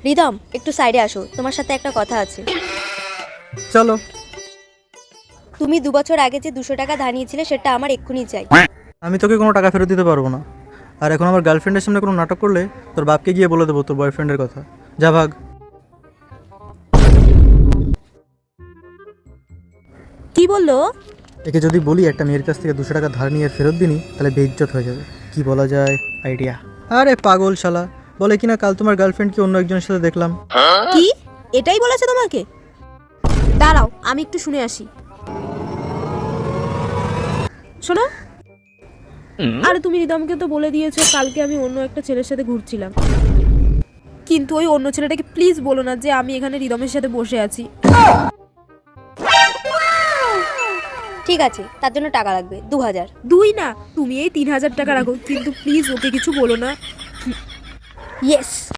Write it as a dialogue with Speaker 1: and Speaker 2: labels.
Speaker 1: Rhythm, একটু সাইডে আসো, তোমার সাথে একটা কথা আছে।
Speaker 2: চলো।
Speaker 1: তুমি 2 বছর আগে যে 200 টাকা ধার নিয়েছিলে সেটা আমার এক্ষুনি চাই।
Speaker 2: আমি তোকে কোনো টাকা ফেরত দিতে পারবো না। আর এখন আমার গার্লফ্রেন্ডের সামনে কোনো নাটক করলে তোর বাপকে গিয়ে বলে দেবো তোর বয়ফ্রেন্ডের কথা। যা ভাগ।
Speaker 1: কি বললো?
Speaker 2: একে যদি বলি একটা মেয়ের কাছ থেকে 200 টাকা ধার নিয়ে ফেরত দিনি তাহলে বেইজ্জত হয়ে যাবে। কি বলা যায় আইডিয়া? আরে পাগল শালা, বলে কিনা কাল তোমার গার্লফ্রেন্ডকে অন্য একজনের সাথে দেখলাম।
Speaker 1: কি? এটাই বলেছে তোমাকে? দাঁড়াও, আমি একটু শুনে আসি। শোনো। আরে তুমি রিদমকে তো বলে দিয়েছো কালকে আমি অন্য একটা ছেলের সাথে ঘুরছিলাম, কিন্তু ওই অন্য ছেলেটাকে প্লিজ বলো না যে আমি এখানে রিদমের সাথে বসে আছি। ঠিক আছে, তার জন্য টাকা লাগবে 2000। দুই না, তুমি এই 3000 টাকা রাখো, কিন্তু প্লিজ ওকে কিছু বলো না। ইয়েস।